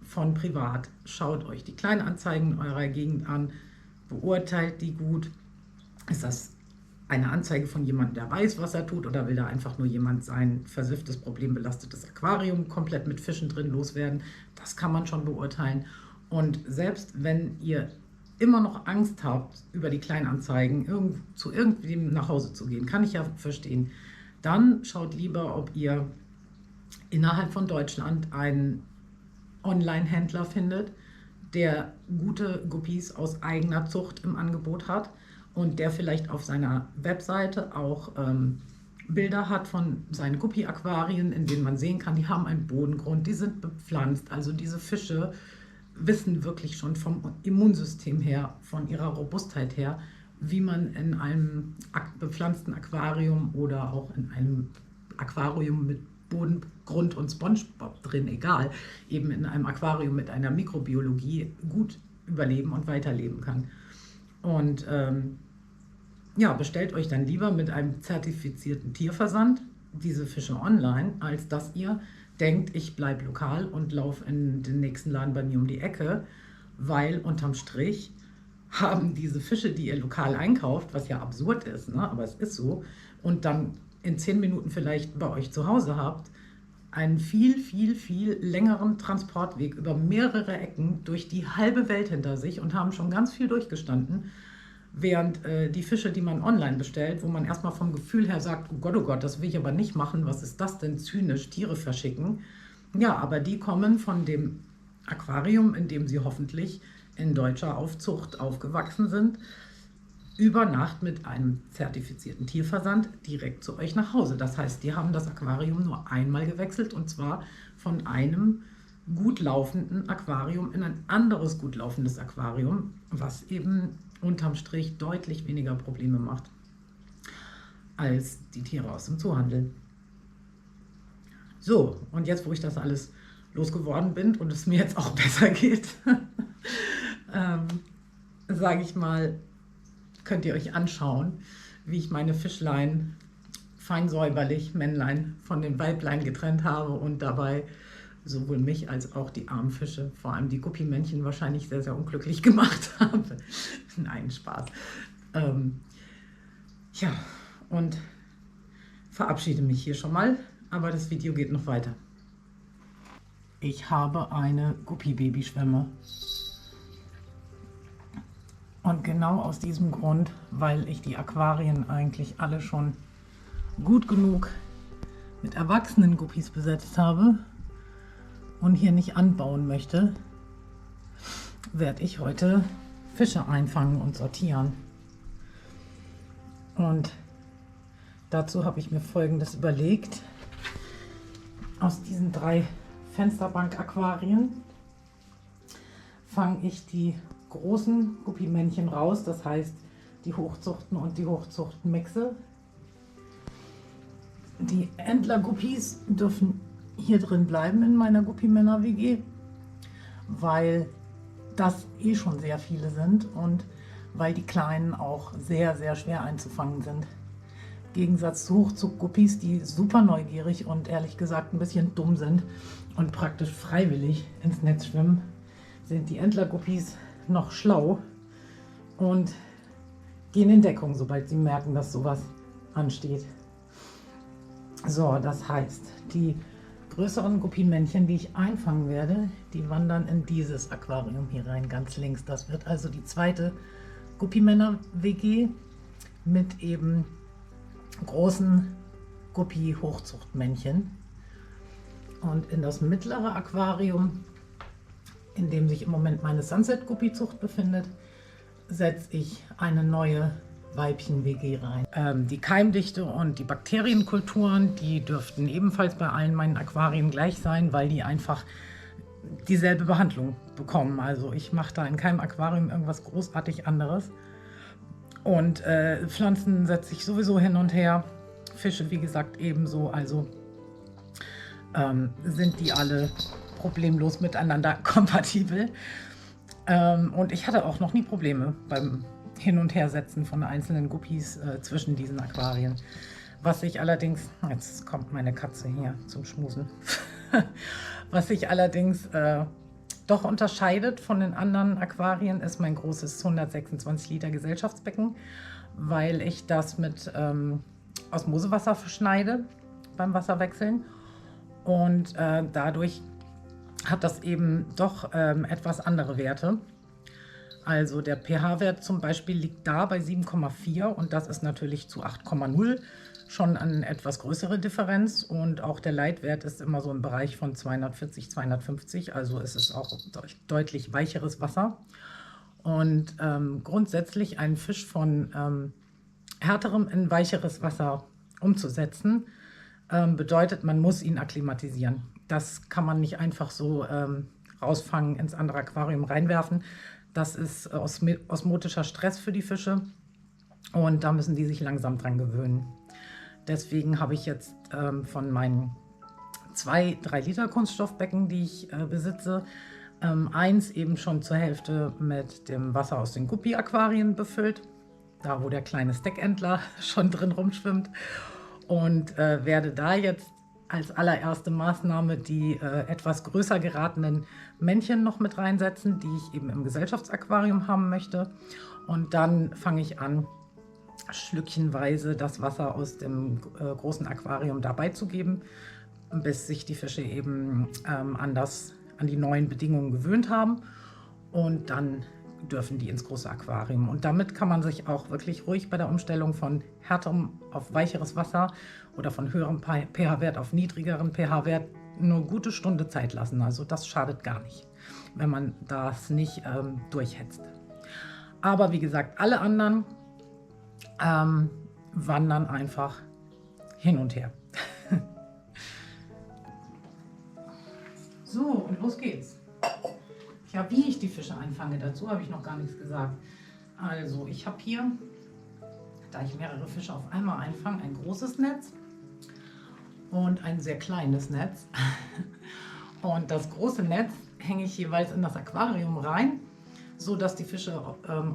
von privat. Schaut euch die Kleinanzeigen in eurer Gegend an, beurteilt die gut. Ist das eine Anzeige von jemandem, der weiß, was er tut, oder will da einfach nur jemand sein versifftes, problembelastetes Aquarium komplett mit Fischen drin loswerden? Das kann man schon beurteilen. Und selbst wenn ihr immer noch Angst habt, über die Kleinanzeigen zu irgendwem nach Hause zu gehen, kann ich ja verstehen, dann schaut lieber, ob ihr innerhalb von Deutschland einen Online-Händler findet, der gute Guppies aus eigener Zucht im Angebot hat und der vielleicht auf seiner Webseite auch Bilder hat von seinen Guppy-Aquarien, in denen man sehen kann, die haben einen Bodengrund, die sind bepflanzt, also diese Fische wissen wirklich schon vom Immunsystem her, von ihrer Robustheit her, wie man in einem bepflanzten Aquarium oder auch in einem Aquarium mit Bodengrund und Spongebob drin, egal, eben in einem Aquarium mit einer Mikrobiologie gut überleben und weiterleben kann. Und ja, bestellt euch dann lieber mit einem zertifizierten Tierversand diese Fische online, als dass ihr denkt, ich bleibe lokal und laufe in den nächsten Laden bei mir um die Ecke, weil unterm Strich haben diese Fische, die ihr lokal einkauft, was ja absurd ist, ne? Aber es ist so, und dann in 10 Minuten vielleicht bei euch zu Hause habt, einen viel, viel, viel längeren Transportweg über mehrere Ecken durch die halbe Welt hinter sich und haben schon ganz viel durchgestanden, während die Fische, die man online bestellt, wo man erstmal vom Gefühl her sagt, oh Gott, das will ich aber nicht machen, was ist das denn, zynisch, Tiere verschicken. Ja, aber die kommen von dem Aquarium, in dem sie hoffentlich in deutscher Aufzucht aufgewachsen sind, über Nacht mit einem zertifizierten Tierversand direkt zu euch nach Hause. Das heißt, die haben das Aquarium nur einmal gewechselt, und zwar von einem gut laufenden Aquarium in ein anderes gut laufendes Aquarium, was eben unterm Strich deutlich weniger Probleme macht als die Tiere aus dem Zoohandel. So, und jetzt, wo ich das alles losgeworden bin und es mir jetzt auch besser geht, sage ich mal, könnt ihr euch anschauen, wie ich meine Fischlein fein säuberlich, Männlein von den Weiblein getrennt habe und dabei sowohl mich als auch die armen Fische, vor allem die Guppimännchen, wahrscheinlich sehr, sehr unglücklich gemacht habe. Nein, Spaß. Ja, und verabschiede mich hier schon mal, aber das Video geht noch weiter. Ich habe eine Guppi-Babyschwemme. Und genau aus diesem Grund, weil ich die Aquarien eigentlich alle schon gut genug mit erwachsenen Guppies besetzt habe und hier nicht anbauen möchte, werde ich heute Fische einfangen und sortieren. Und dazu habe ich mir Folgendes überlegt. Aus diesen 3 Fensterbank-Aquarien fange ich die großen Guppimännchen raus, das heißt die Hochzuchten und die Hochzuchtmixe. Die Entler-Guppies dürfen hier drin bleiben in meiner Guppimänner-WG, weil das eh schon sehr viele sind und weil die Kleinen auch sehr, sehr schwer einzufangen sind. Im Gegensatz zu Hochzuchtguppies, die super neugierig und ehrlich gesagt ein bisschen dumm sind und praktisch freiwillig ins Netz schwimmen, sind die Entler-Guppies noch schlau und gehen in Deckung, sobald sie merken, dass sowas ansteht. So, das heißt, die größeren Guppimännchen, die ich einfangen werde, die wandern in dieses Aquarium hier rein, ganz links. Das wird also die zweite Guppimänner-WG mit eben großen Guppi-Hochzuchtmännchen. Und in das mittlere Aquarium, in dem sich im Moment meine Sunset-Guppi-Zucht befindet, setze ich eine neue Weibchen-WG rein. Die Keimdichte und die Bakterienkulturen, die dürften ebenfalls bei allen meinen Aquarien gleich sein, weil die einfach dieselbe Behandlung bekommen. Also ich mache da in keinem Aquarium irgendwas großartig anderes. Und Pflanzen setze ich sowieso hin und her. Fische, wie gesagt, ebenso. Also sind die alle problemlos miteinander kompatibel. Und ich hatte auch noch nie Probleme beim Hin- und Hersetzen von einzelnen Guppies zwischen diesen Aquarien. Was sich allerdings, jetzt kommt meine Katze hier zum Schmusen, was sich allerdings doch unterscheidet von den anderen Aquarien, ist mein großes 126 Liter Gesellschaftsbecken, weil ich das mit Osmosewasser verschneide beim Wasserwechseln. Und dadurch hat das eben doch etwas andere Werte. Also der pH-Wert zum Beispiel liegt da bei 7,4 und das ist natürlich zu 8,0 schon eine etwas größere Differenz. Und auch der Leitwert ist immer so im Bereich von 240, 250. Also es ist auch deutlich weicheres Wasser. Und grundsätzlich einen Fisch von härterem in weicheres Wasser umzusetzen, bedeutet, man muss ihn akklimatisieren. Das kann man nicht einfach so rausfangen, ins andere Aquarium reinwerfen. Das ist osmotischer Stress für die Fische und da müssen die sich langsam dran gewöhnen. Deswegen habe ich jetzt von meinen 2 3-Liter Kunststoffbecken, die ich besitze, eins eben schon zur Hälfte mit dem Wasser aus den Guppi-Aquarien befüllt, da wo der kleine Steckentler schon drin rumschwimmt. Und werde da jetzt als allererste Maßnahme die etwas größer geratenen Männchen noch mit reinsetzen, die ich eben im Gesellschaftsaquarium haben möchte. Und dann fange ich an, schlückchenweise das Wasser aus dem großen Aquarium dabei zu geben, bis sich die Fische eben an die neuen Bedingungen gewöhnt haben. Und dann dürfen die ins große Aquarium. Und damit kann man sich auch wirklich ruhig bei der Umstellung von härterem auf weicheres Wasser oder von höherem pH-Wert auf niedrigeren pH-Wert nur eine gute Stunde Zeit lassen. Also das schadet gar nicht, wenn man das nicht durchhetzt. Aber wie gesagt, alle anderen wandern einfach hin und her. So, und los geht's. Ja, wie ich die Fische einfange, dazu habe ich noch gar nichts gesagt. Also ich habe hier, da ich mehrere Fische auf einmal einfange, ein großes Netz und ein sehr kleines Netz. Und das große Netz hänge ich jeweils in das Aquarium rein, so dass die Fische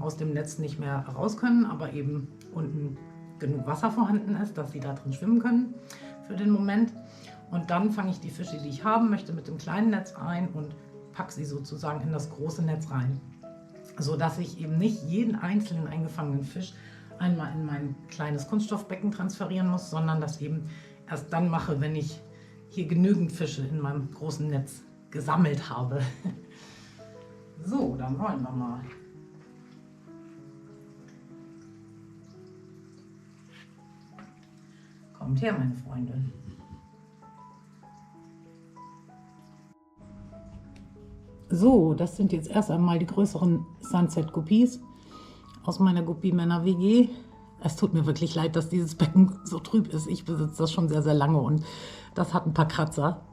aus dem Netz nicht mehr raus können, aber eben unten genug Wasser vorhanden ist, dass sie da drin schwimmen können für den Moment. Und dann fange ich die Fische, die ich haben möchte, mit dem kleinen Netz ein und packe sie sozusagen in das große Netz rein, so dass ich eben nicht jeden einzelnen eingefangenen Fisch einmal in mein kleines Kunststoffbecken transferieren muss, sondern das eben erst dann mache, wenn ich hier genügend Fische in meinem großen Netz gesammelt habe. So, dann wollen wir mal. Kommt her, meine Freunde. So, das sind jetzt erst einmal die größeren Sunset Guppies aus meiner Guppimänner WG. Es tut mir wirklich leid, dass dieses Becken so trüb ist. Ich besitze das schon sehr, sehr lange und das hat ein paar Kratzer.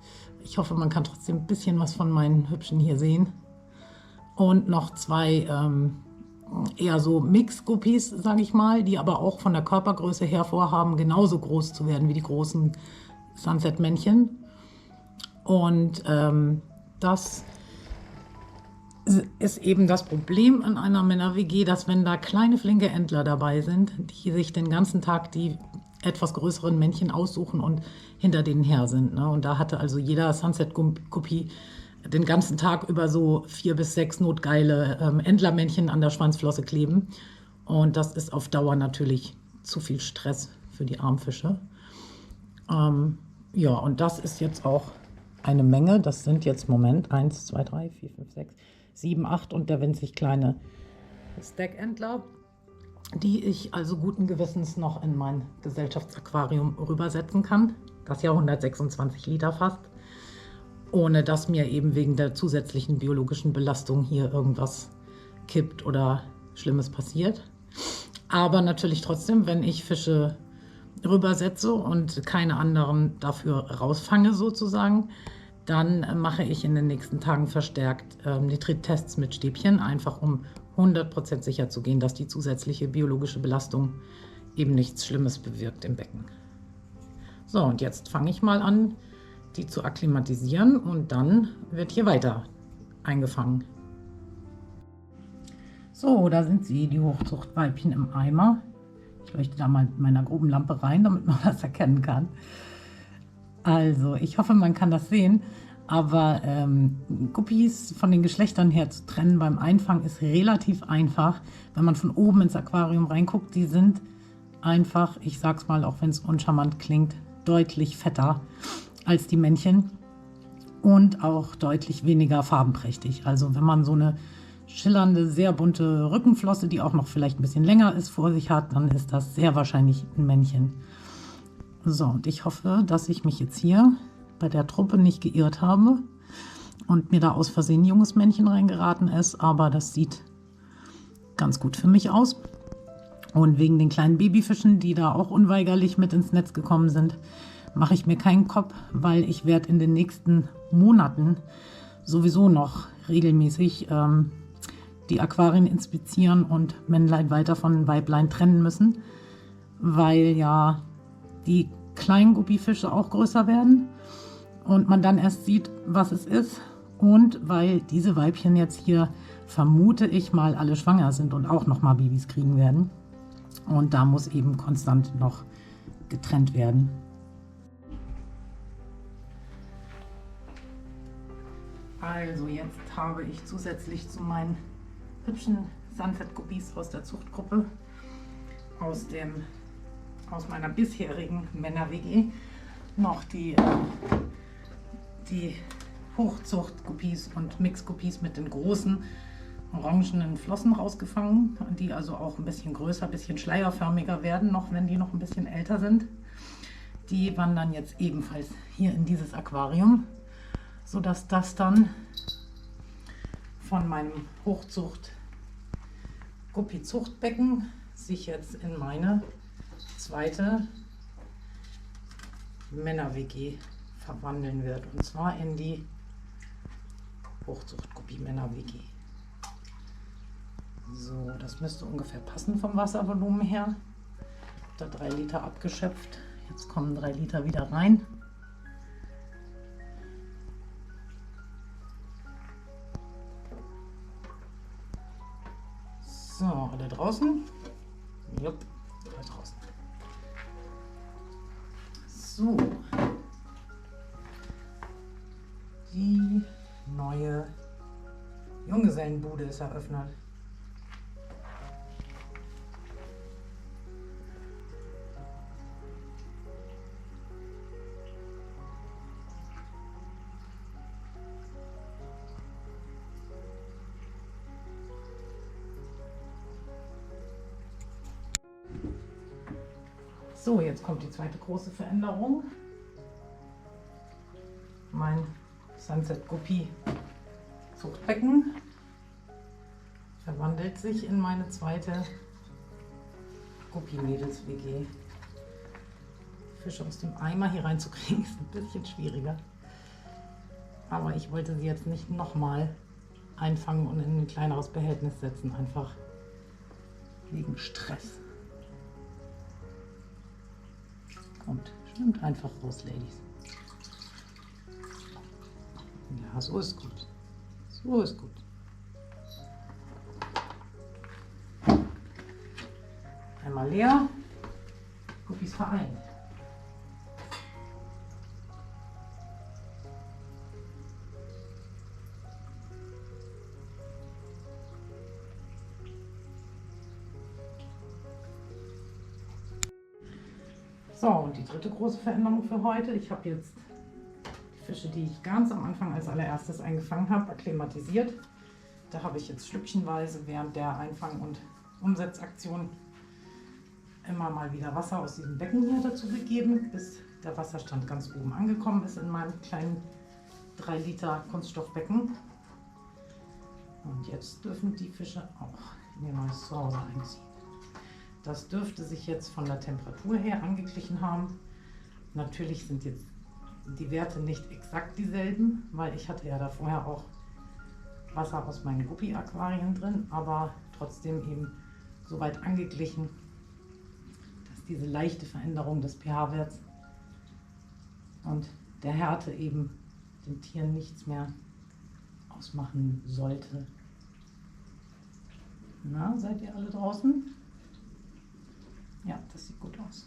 Ich hoffe, man kann trotzdem ein bisschen was von meinen Hübschen hier sehen. Und noch 2 eher so Mix-Guppies, sage ich mal, die aber auch von der Körpergröße her vorhaben, genauso groß zu werden wie die großen Sunset-Männchen. Und das ist eben das Problem an einer Männer-WG, dass wenn da kleine, flinke Entler dabei sind, die sich den ganzen Tag die etwas größeren Männchen aussuchen und hinter denen her sind. Ne? Und da hatte also jeder Sunset-Guppy den ganzen Tag über so 4 bis 6 notgeile Entlermännchen an der Schwanzflosse kleben. Und das ist auf Dauer natürlich zu viel Stress für die Armfische. Ja, und das ist jetzt auch eine Menge. Das sind jetzt, Moment, 1, 2, 3, 4, 5, 6, 7, 8 und der winzig kleine Stackentler, die ich also guten Gewissens noch in mein Gesellschaftsaquarium rübersetzen kann. Das ja 126 Liter fast, ohne dass mir eben wegen der zusätzlichen biologischen Belastung hier irgendwas kippt oder Schlimmes passiert. Aber natürlich trotzdem, wenn ich Fische rübersetze und keine anderen dafür rausfange sozusagen, dann mache ich in den nächsten Tagen verstärkt Nitrittests mit Stäbchen, einfach um 100% sicher zu gehen, dass die zusätzliche biologische Belastung eben nichts Schlimmes bewirkt im Becken. So, und jetzt fange ich mal an, die zu akklimatisieren und dann wird hier weiter eingefangen. So, da sind sie, die Hochzuchtweibchen im Eimer. Ich leuchte da mal mit meiner groben Lampe rein, damit man das erkennen kann. Also, ich hoffe, man kann das sehen, aber Guppies von den Geschlechtern her zu trennen beim Einfangen ist relativ einfach. Wenn man von oben ins Aquarium reinguckt, die sind einfach, ich sag's mal, auch wenn es uncharmant klingt, deutlich fetter als die Männchen und auch deutlich weniger farbenprächtig. Also wenn man so eine schillernde, sehr bunte Rückenflosse, die auch noch vielleicht ein bisschen länger ist, vor sich hat, dann ist das sehr wahrscheinlich ein Männchen. So, und ich hoffe, dass ich mich jetzt hier bei der Truppe nicht geirrt habe und mir da aus Versehen ein junges Männchen reingeraten ist, aber das sieht ganz gut für mich aus. Und wegen den kleinen Babyfischen, die da auch unweigerlich mit ins Netz gekommen sind, mache ich mir keinen Kopf, weil ich werde in den nächsten Monaten sowieso noch regelmäßig die Aquarien inspizieren und Männlein weiter von Weiblein trennen müssen, weil ja die kleinen Guppifische auch größer werden und man dann erst sieht, was es ist, und weil diese Weibchen jetzt hier, vermute ich mal, alle schwanger sind und auch noch mal Babys kriegen werden. Und da muss eben konstant noch getrennt werden. Also jetzt habe ich zusätzlich zu meinen hübschen Sunset-Guppies aus der Zuchtgruppe aus meiner bisherigen Männer-WG noch die Hochzucht-Guppies und Mix-Guppies mit den großen orangenen Flossen rausgefangen, die also auch ein bisschen größer, ein bisschen schleierförmiger werden, noch wenn die noch ein bisschen älter sind. Die wandern jetzt ebenfalls hier in dieses Aquarium, sodass das dann von meinem Hochzucht-Guppi-Zuchtbecken sich jetzt in meine zweite Männer-WG verwandeln wird, und zwar in die Hochzucht-Guppi-Männer-WG. So, das müsste ungefähr passen vom Wasservolumen her. Da 3 Liter abgeschöpft. Jetzt kommen 3 Liter wieder rein. So, alle draußen? Jupp, alle draußen. So. Die neue Junggesellenbude ist eröffnet. So, jetzt kommt die zweite große Veränderung. Mein Sunset Guppi Zuchtbecken verwandelt sich in meine zweite Guppi Mädels WG. Fische aus dem Eimer hier reinzukriegen ist ein bisschen schwieriger. Aber ich wollte sie jetzt nicht nochmal einfangen und in ein kleineres Behältnis setzen, einfach wegen Stress. Kommt, schwimmt einfach raus, Ladies. Ja, so ist gut. So ist gut. Einmal leer. Guppis vereint. So, und die dritte große Veränderung für heute. Ich habe jetzt die Fische, die ich ganz am Anfang als allererstes eingefangen habe, akklimatisiert. Da habe ich jetzt schlückchenweise während der Einfang- und Umsetzaktion immer mal wieder Wasser aus diesem Becken hier dazu gegeben, bis der Wasserstand ganz oben angekommen ist in meinem kleinen 3 Liter Kunststoffbecken. Und jetzt dürfen die Fische auch in ihr neues Zuhause einziehen. Das dürfte sich jetzt von der Temperatur her angeglichen haben. Natürlich sind jetzt die Werte nicht exakt dieselben, weil ich hatte ja da vorher auch Wasser aus meinen Guppi-Aquarien drin, aber trotzdem eben so weit angeglichen, dass diese leichte Veränderung des pH-Werts und der Härte eben den Tieren nichts mehr ausmachen sollte. Na, seid ihr alle draußen? Ja, das sieht gut aus.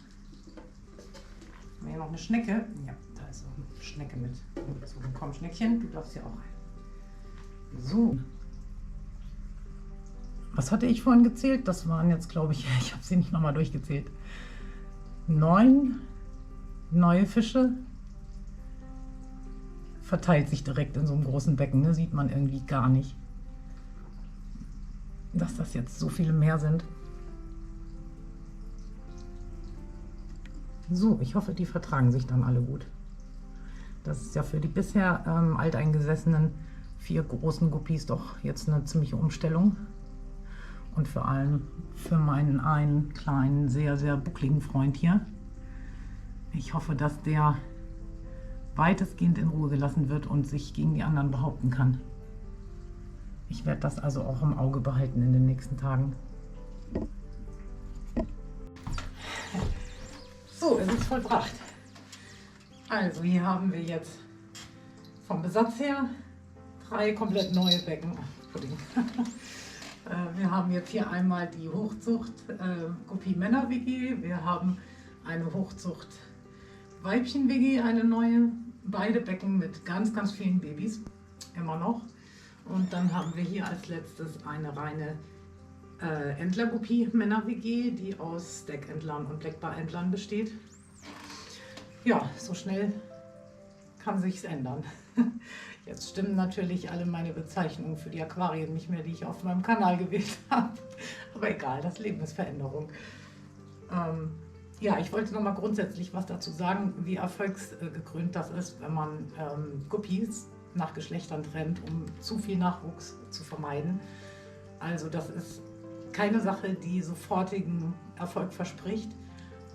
Haben wir hier noch eine Schnecke? Ja, da ist auch eine Schnecke mit umgezogen. Komm, Schneckchen, du darfst hier auch rein. So. Was hatte ich vorhin gezählt? Das waren jetzt, glaube ich, ich habe sie nicht nochmal durchgezählt. 9 neue Fische. Verteilt sich direkt in so einem großen Becken, ne? Sieht man irgendwie gar nicht, dass das jetzt so viele mehr sind. So, ich hoffe, die vertragen sich dann alle gut. Das ist ja für die bisher alteingesessenen 4 großen Guppies doch jetzt eine ziemliche Umstellung. Und vor allem für meinen einen kleinen, sehr, sehr buckligen Freund hier. Ich hoffe, dass der weitestgehend in Ruhe gelassen wird und sich gegen die anderen behaupten kann. Ich werde das also auch im Auge behalten in den nächsten Tagen. So, es ist vollbracht. Also hier haben wir jetzt vom Besatz her 3 komplett neue Becken. Pudding. Wir haben jetzt hier einmal die Hochzucht Guppi Männer WG. Wir haben eine Hochzucht Weibchen WG, eine neue. Beide Becken mit ganz, ganz vielen Babys. Immer noch. Und dann haben wir hier als letztes eine reine Entler-Guppi Männer-WG, die aus Steck-Entlern und Blackbar-Entlern besteht. Ja, so schnell kann sich's ändern. Jetzt stimmen natürlich alle meine Bezeichnungen für die Aquarien nicht mehr, die ich auf meinem Kanal gewählt habe. Aber egal, das Leben ist Veränderung. Ja, ich wollte noch mal grundsätzlich was dazu sagen, wie erfolgsgekrönt das ist, wenn man Guppies nach Geschlechtern trennt, um zu viel Nachwuchs zu vermeiden. Also das ist keine Sache, die sofortigen Erfolg verspricht,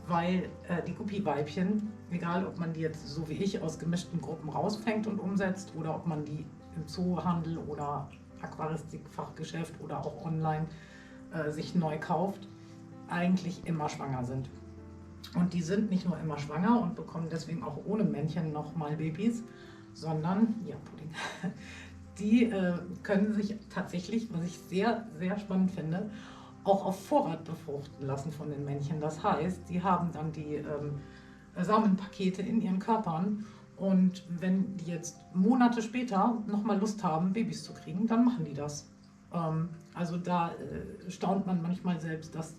weil die Guppi-Weibchen, egal ob man die jetzt so wie ich aus gemischten Gruppen rausfängt und umsetzt oder ob man die im Zoohandel oder Aquaristikfachgeschäft oder auch online sich neu kauft, eigentlich immer schwanger sind. Und die sind nicht nur immer schwanger und bekommen deswegen auch ohne Männchen nochmal Babys, sondern, ja, Pudding, die können sich tatsächlich, was ich sehr, sehr spannend finde, auch auf Vorrat befruchten lassen von den Männchen. Das heißt, die haben dann die Samenpakete in ihren Körpern und wenn die jetzt Monate später nochmal Lust haben, Babys zu kriegen, dann machen die das. Also da staunt man manchmal selbst, dass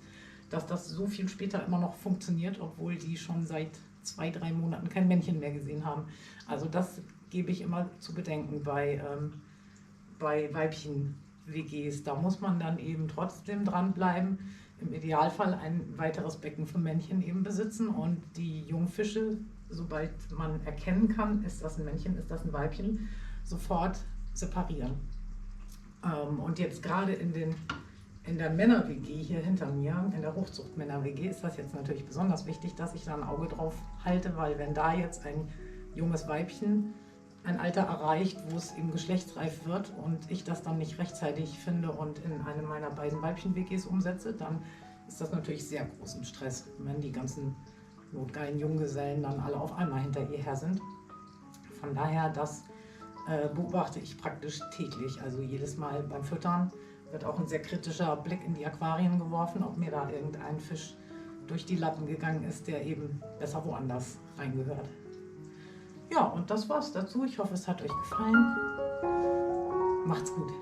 das so viel später immer noch funktioniert, obwohl die schon seit 2, 3 Monaten kein Männchen mehr gesehen haben. Also das gebe ich immer zu bedenken bei Weibchen-WGs. Da muss man dann eben trotzdem dranbleiben. Im Idealfall ein weiteres Becken für Männchen eben besitzen und die Jungfische, sobald man erkennen kann, ist das ein Männchen, ist das ein Weibchen, sofort separieren. Und jetzt gerade in der Männer-WG hier hinter mir, in der Hochzucht-Männer-WG, ist das jetzt natürlich besonders wichtig, dass ich da ein Auge drauf halte, weil wenn da jetzt ein junges Weibchen ein Alter erreicht, wo es eben geschlechtsreif wird und ich das dann nicht rechtzeitig finde und in eine meiner beiden Weibchen-WGs umsetze, dann ist das natürlich sehr großen Stress, wenn die ganzen notgeilen Junggesellen dann alle auf einmal hinter ihr her sind. Von daher, das beobachte ich praktisch täglich. Also jedes Mal beim Füttern wird auch ein sehr kritischer Blick in die Aquarien geworfen, ob mir da irgendein Fisch durch die Lappen gegangen ist, der eben besser woanders reingehört. Ja, und das war's dazu. Ich hoffe, es hat euch gefallen. Macht's gut.